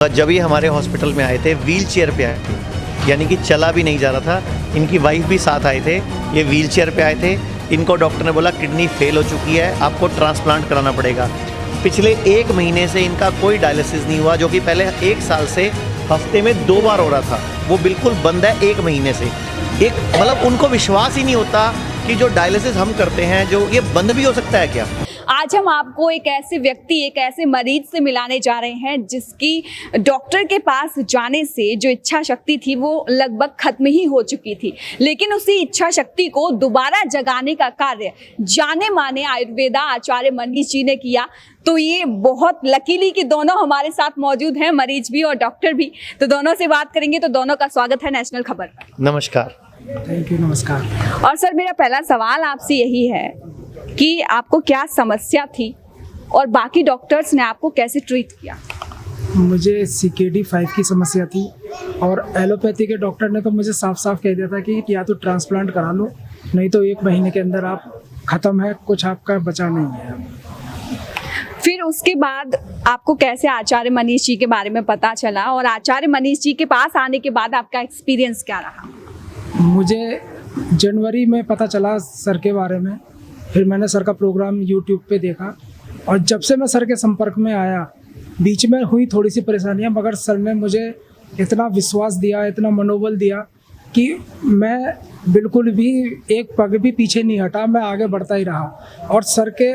जब ये हमारे हॉस्पिटल में आए थे व्हील चेयर पे आए थे, यानी कि चला भी नहीं जा रहा था। इनकी वाइफ भी साथ आए थे। ये व्हील चेयर पे आए थे। इनको डॉक्टर ने बोला किडनी फेल हो चुकी है, आपको ट्रांसप्लांट कराना पड़ेगा। पिछले 1 महीने से इनका कोई डायलिसिस नहीं हुआ, जो कि पहले 1 साल से हफ्ते में 2 बार हो रहा था, वो बिल्कुल बंद है 1 महीने से। मतलब उनको विश्वास ही नहीं होता कि जो डायलिसिस हम करते हैं जो ये बंद भी हो सकता है क्या। आज हम आपको एक ऐसे व्यक्ति, एक ऐसे मरीज से मिलाने जा रहे हैं जिसकी डॉक्टर के पास जाने से जो इच्छा शक्ति थी वो लगभग खत्म ही हो चुकी थी, लेकिन उसी इच्छा शक्ति को दोबारा जगाने का कार्य जाने माने आयुर्वेदा आचार्य मनीष जी ने किया। तो ये बहुत लकीली कि दोनों हमारे साथ मौजूद हैं, मरीज भी और डॉक्टर भी। तो दोनों से बात करेंगे। तो दोनों का स्वागत है नेशनल खबर पर। नमस्कार। Thank you. नमस्कार। और सर, मेरा पहला सवाल आपसे यही है कि आपको क्या समस्या थी और बाकी डॉक्टर्स ने आपको कैसे ट्रीट किया। मुझे CKD5 की समस्या थी और एलोपैथी के डॉक्टर ने तो मुझे साफ साफ कह दिया था कि या तो ट्रांसप्लांट करा लो, नहीं तो 1 महीने के अंदर आप ख़त्म है, कुछ आपका बचा नहीं है। फिर उसके बाद आपको कैसे आचार्य मनीष जी के बारे में पता चला और आचार्य मनीष जी के पास आने के बाद आपका एक्सपीरियंस क्या रहा। मुझे जनवरी में पता चला सर के बारे में, फिर मैंने सर का प्रोग्राम YouTube पे देखा और जब से मैं सर के संपर्क में आया, बीच में हुई थोड़ी सी परेशानियां, मगर सर ने मुझे इतना विश्वास दिया, इतना मनोबल दिया कि मैं बिल्कुल भी एक पग भी पीछे नहीं हटा, मैं आगे बढ़ता ही रहा और सर के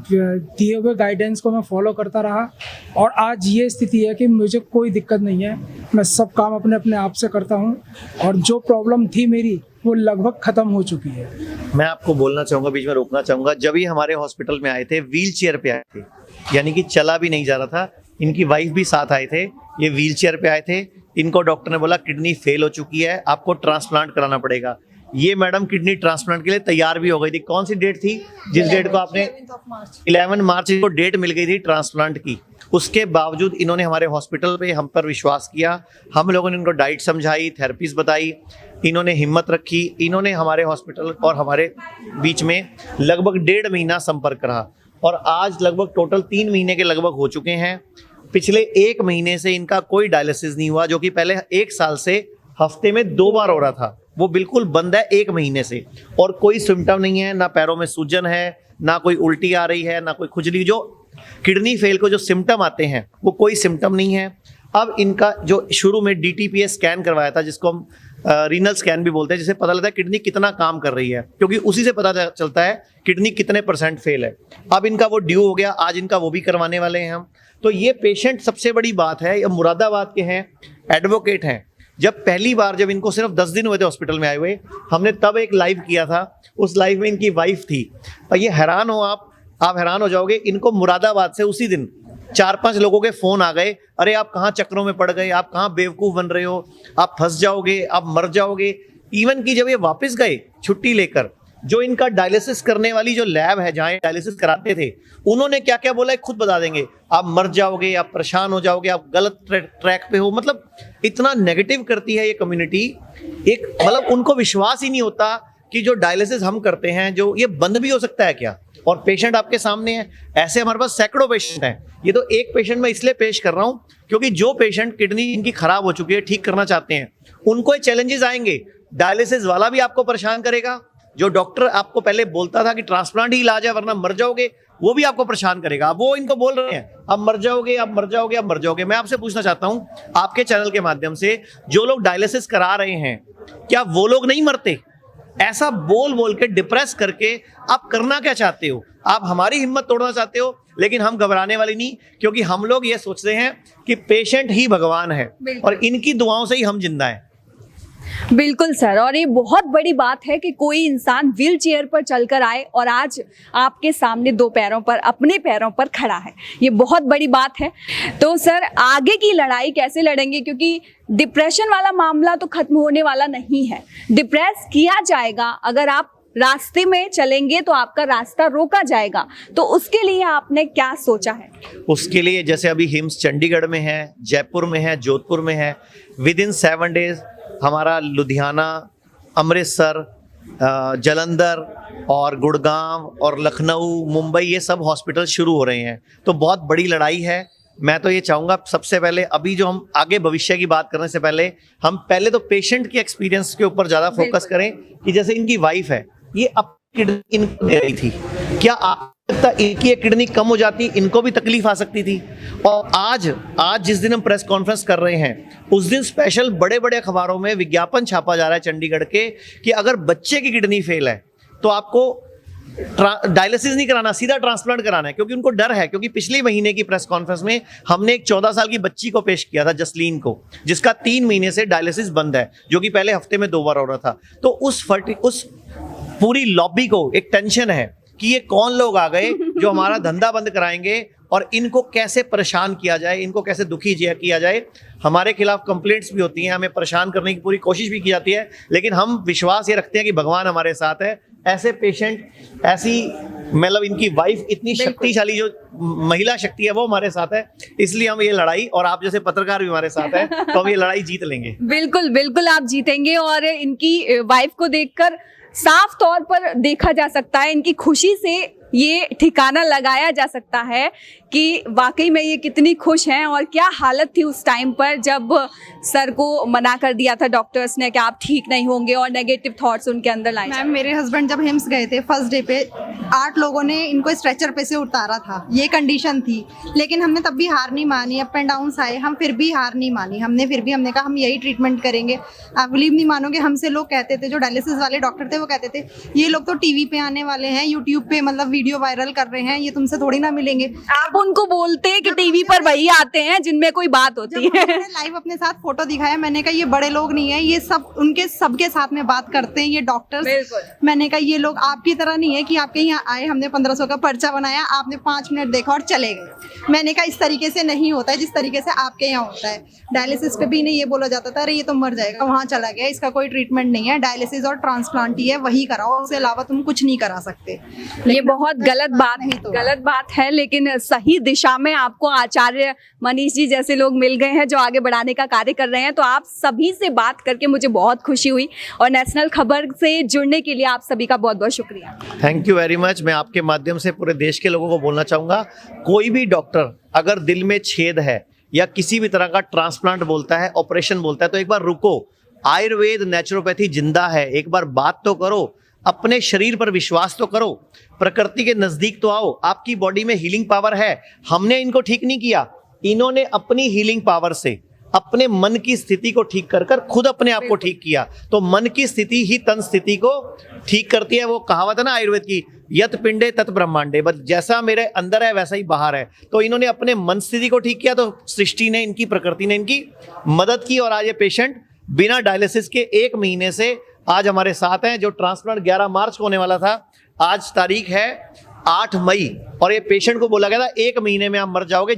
दिए हुए गाइडेंस को मैं फॉलो करता रहा। और आज ये स्थिति है कि मुझे कोई दिक्कत नहीं है, मैं सब काम अपने अपने आप से करता हूँ और जो प्रॉब्लम थी मेरी वो लगभग ख़त्म हो चुकी है। मैं आपको बोलना चाहूँगा, बीच में रोकना चाहूँगा, जब ये हमारे हॉस्पिटल में आए थे व्हील चेयर पे आए थे, यानी कि चला भी नहीं जा रहा था। इनकी वाइफ भी साथ आए थे। ये व्हील चेयर पे आए थे। इनको डॉक्टर ने बोला किडनी फेल हो चुकी है, आपको ट्रांसप्लांट कराना पड़ेगा। ये मैडम किडनी ट्रांसप्लांट के लिए तैयार भी हो गई थी। कौन सी डेट थी जिस डेट को आपने 11 मार्च को डेट मिल गई थी ट्रांसप्लांट की। उसके बावजूद इन्होंने हमारे हॉस्पिटल पे हम पर विश्वास किया। हम लोगों ने इनको डाइट समझाई, थेरेपीज बताई, इन्होंने हिम्मत रखी। इन्होंने हमारे हॉस्पिटल और हमारे बीच में लगभग 1.5 महीना संपर्क रहा और आज लगभग टोटल 3 महीने के लगभग हो चुके हैं। पिछले 1 महीने से इनका कोई डायलिसिस नहीं हुआ, जो कि पहले 1 साल से हफ्ते में 2 बार हो रहा था, वो बिल्कुल बंद है 1 महीने से। और कोई सिम्टम नहीं है, ना पैरों में सूजन है, ना कोई उल्टी आ रही है, ना कोई खुजली। जो किडनी फेल को जो सिम्टम आते हैं वो कोई सिम्टम नहीं है। अब इनका जो शुरू में DTPA स्कैन करवाया था, जिसको हम रीनल स्कैन भी बोलते हैं, जिससे पता लगता है किडनी कितना काम कर रही है, क्योंकि उसी से पता चलता है किडनी कितने % फेल है। अब इनका वो ड्यू हो गया, आज इनका वो भी करवाने वाले हैं हम। तो ये पेशेंट, सबसे बड़ी बात है, ये मुरादाबाद के हैं, एडवोकेट हैं। जब पहली बार जब इनको सिर्फ 10 दिन हुए थे हॉस्पिटल में आए हुए, हमने तब एक लाइव किया था। उस लाइव में इनकी वाइफ थी और ये हैरान हो आप हैरान हो जाओगे। इनको मुरादाबाद से उसी दिन 4-5 लोगों के फ़ोन आ गए, अरे आप कहाँ चक्रों में पड़ गए, आप कहाँ बेवकूफ़ बन रहे हो, आप फंस जाओगे, आप मर जाओगे। इवन कि जब ये वापस गए छुट्टी लेकर, जो इनका डायलिसिस करने वाली जो लैब है जहाँ डायलिसिस कराते थे, उन्होंने क्या क्या बोला है खुद बता देंगे। आप मर जाओगे, आप परेशान हो जाओगे, आप गलत ट्रैक पे हो। मतलब इतना नेगेटिव करती है ये कम्युनिटी। एक मतलब उनको विश्वास ही नहीं होता कि जो डायलिसिस हम करते हैं जो ये बंद भी हो सकता है क्या। और पेशेंट आपके सामने है, ऐसे हमारे पास सैकड़ों पेशेंट हैं। ये तो एक पेशेंट मैं इसलिए पेश कर रहा हूँ क्योंकि जो पेशेंट किडनी इनकी खराब हो चुकी है, ठीक करना चाहते हैं, उनको ये चैलेंजेस आएंगे। डायलिसिस वाला भी आपको परेशान करेगा, जो डॉक्टर आपको पहले बोलता था कि ट्रांसप्लांट ही इलाज है वरना मर जाओगे, वो भी आपको परेशान करेगा। वो इनको बोल रहे हैं अब मर जाओगे, अब मर जाओगे, अब मर जाओगे। मैं आपसे पूछना चाहता हूं आपके चैनल के माध्यम से, जो लोग डायलिसिस करा रहे हैं, क्या वो लोग नहीं मरते? ऐसा बोल बोल के डिप्रेस करके आप करना क्या चाहते हो? आप हमारी हिम्मत तोड़ना चाहते हो, लेकिन हम घबराने वाले नहीं, क्योंकि हम लोग ये सोचते हैं कि पेशेंट ही भगवान है और इनकी दुआओं से ही हम जिंदा हैं। बिल्कुल सर, और ये बहुत बड़ी बात है कि कोई इंसान व्हील चेयर पर चलकर आए और आज आपके सामने 2 पैरों पर, अपने पैरों पर खड़ा है। ये बहुत बड़ी बात है। तो सर, आगे की लड़ाई कैसे लड़ेंगे, क्योंकि डिप्रेशन वाला मामला तो खत्म होने वाला नहीं है। डिप्रेस किया जाएगा, अगर आप रास्ते में चलेंगे तो आपका रास्ता रोका जाएगा। तो उसके लिए आपने क्या सोचा है? उसके लिए जैसे अभी हिम्स चंडीगढ़ में है, जयपुर में है, जोधपुर में है, विद इन 7 डेज हमारा लुधियाना, अमृतसर, जलंधर और गुड़गांव और लखनऊ, मुंबई, ये सब हॉस्पिटल शुरू हो रहे हैं। तो बहुत बड़ी लड़ाई है। मैं तो ये चाहूंगा सबसे पहले, अभी जो हम आगे भविष्य की बात करने से पहले, हम पहले तो पेशेंट के एक्सपीरियंस के ऊपर ज्यादा फोकस करें कि जैसे इनकी वाइफ है, ये अपनी किडनी इनको दे रही थी, क्या आपको लगता है इनकी एक किडनी कम हो जाती, इनको भी तकलीफ आ सकती थी? और आज जिस दिन हम प्रेस कॉन्फ्रेंस कर रहे हैं, उस दिन स्पेशल बड़े बड़े अखबारों में विज्ञापन छापा जा रहा है चंडीगढ़ के कि अगर बच्चे की किडनी फेल है तो आपको डायलिसिस नहीं कराना, सीधा ट्रांसप्लांट कराना है, क्योंकि उनको डर है। क्योंकि पिछले महीने की प्रेस कॉन्फ्रेंस में हमने एक 14 साल की बच्ची को पेश किया था, जसलीन को, जिसका 3 महीने से डायलिसिस बंद है, जो कि पहले हफ्ते में 2 बार हो रहा था। तो उस पूरी लॉबी को एक टेंशन है कि ये कौन लोग आ गए जो हमारा धंधा बंद कराएंगे और इनको कैसे परेशान किया जाए, इनको कैसे दुखी किया जाए। हमारे खिलाफ कंप्लेंट्स भी होती हैं, हमें परेशान करने की पूरी कोशिश भी की जाती है, लेकिन हम विश्वास ये रखते हैं कि भगवान हमारे साथ है। ऐसे पेशेंट, ऐसी मतलब इनकी वाइफ इतनी शक्तिशाली जो महिला शक्ति है वो हमारे साथ है, इसलिए हम ये लड़ाई, और आप जैसे पत्रकार भी हमारे साथ है, तो हम ये लड़ाई जीत लेंगे। बिल्कुल बिल्कुल आप जीतेंगे। और इनकी वाइफ को देखकर साफ तौर पर देखा जा सकता है, इनकी खुशी से ये ठिकाना लगाया जा सकता है कि वाकई में ये कितनी खुश हैं और क्या हालत थी उस टाइम पर जब सर को मना कर दिया था डॉक्टर्स ने कि आप ठीक नहीं होंगे, और नेगेटिव थॉट्स उनके अंदर लाए। मैम, मेरे हस्बैंड जब हिम्स गए थे फर्स्ट डे पे, 8 लोगों ने इनको स्ट्रेचर पे से उतारा था, ये कंडीशन थी, लेकिन हमने तब भी हार नहीं मानी। अप एंड डाउन आए, हम फिर भी हार नहीं मानी। हमने कहा हम यही ट्रीटमेंट करेंगे। आप बिलीव नहीं मानोगे, हमसे लोग कहते थे, जो डायलिसिस वाले डॉक्टर थे वो कहते थे ये लोग तो टीवी पे आने वाले हैं, यूट्यूब पे मतलब वीडियो वायरल कर रहे हैं, ये तुमसे थोड़ी ना मिलेंगे। आप उनको बोलते हैं कि टीवी पर वही आते हैं जिनमें कोई बात होती है। लाइव अपने साथ फोटो दिखाया, मैंने कहा ये बड़े लोग नहीं है, ये सब उनके सबके साथ में बात करते हैं, ये डॉक्टर्स। मैंने कहा ये लोग आपकी तरह नहीं है कि आपके यहाँ आए, हमने 1500 का पर्चा बनाया, आपने 5 मिनट देखा और चले गए। मैंने कहा इस तरीके से नहीं होता है जिस तरीके से आपके यहाँ होता है। डायलिसिस पे भी नहीं ये बोला जाता था अरे ये तो मर जाएगा, वहाँ चला गया, इसका कोई ट्रीटमेंट नहीं है, डायलिसिस और ट्रांसप्लांट ही है, वही कराओ, उसके अलावा तुम कुछ नहीं करा सकते। ये बहुत गलत बात है, लेकिन सही दिशा में आपको आचार्य मनीष जी जैसे लोग मिल गए हैं जो आगे बढ़ाने का कार्य कर रहे हैं। तो आप सभी से बात करके मुझे बहुत खुशी हुई, और नेशनल खबर से जुड़ने के लिए आप सभी का बहुत बहुत शुक्रिया। Thank you very much. मैं आपके माध्यम से पूरे देश के लोगों को बोलना चाहूँगा, कोई भी डॉक्टर अगर दिल में छेद है या किसी भी तरह का ट्रांसप्लांट बोलता है, ऑपरेशन बोलता है, तो एक बार रुको। आयुर्वेद, नेचुरोपैथी जिंदा है, एक बार बात तो करो, अपने शरीर पर विश्वास तो करो, प्रकृति के नजदीक तो आओ। आपकी बॉडी में हीलिंग पावर है। हमने इनको ठीक नहीं किया, इन्होंने अपनी हीलिंग पावर से अपने मन की स्थिति को ठीक कर कर खुद अपने आप को ठीक किया। तो मन की स्थिति ही तन स्थिति को ठीक करती है। वो कहावत है ना आयुर्वेद की, यत पिंडे तत् ब्रह्मांडे, बस जैसा मेरे अंदर है वैसा ही बाहर है। तो इन्होंने अपने मन स्थिति को ठीक किया, तो सृष्टि ने, इनकी प्रकृति ने इनकी मदद की, और आज ये पेशेंट बिना डायलिसिस के 1 महीने से आज हमारे साथ हैं। जो ट्रांसप्लांट 11 मार्च को होने वाला था, आज तारीख है 8 मई, और ये पेशेंट को बोला गया था 1 महीने में आप मर जाओगे,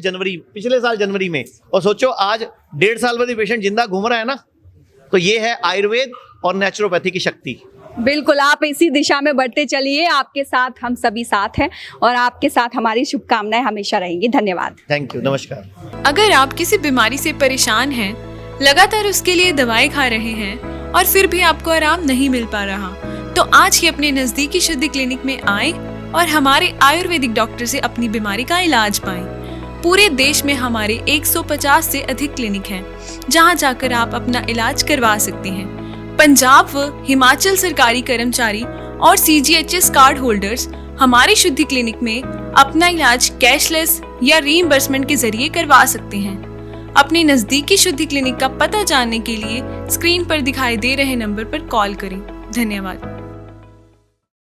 पिछले साल जनवरी में। और सोचो आज 1.5 साल बाद पेशेंट जिंदा घूम रहा है ना। तो ये है आयुर्वेद और नेचुरोपैथी की शक्ति। बिल्कुल, आप इसी दिशा में बढ़ते चलिए, आपके साथ हम सभी साथ हैं, और आपके साथ हमारी शुभकामनाएं हमेशा रहेंगी। धन्यवाद। थैंक यू, नमस्कार। अगर आप किसी बीमारी से परेशान हैं, लगातार उसके लिए दवाई खा रहे हैं और फिर भी आपको आराम नहीं मिल पा रहा, तो आज ही अपने नजदीकी शुद्धि क्लिनिक में आए और हमारे आयुर्वेदिक डॉक्टर से अपनी बीमारी का इलाज पाएं। पूरे देश में हमारे 150 से अधिक क्लिनिक हैं, जहां जाकर आप अपना इलाज करवा सकते हैं। पंजाब व हिमाचल सरकारी कर्मचारी और CGHS कार्ड होल्डर्स हमारे शुद्धि क्लिनिक में अपना इलाज कैशलेस या रीइंबर्समेंट के जरिए करवा सकते हैं। अपने नजदीकी शुद्धि क्लिनिक का पता जानने के लिए स्क्रीन पर दिखाई दे रहे नंबर पर कॉल करें। धन्यवाद।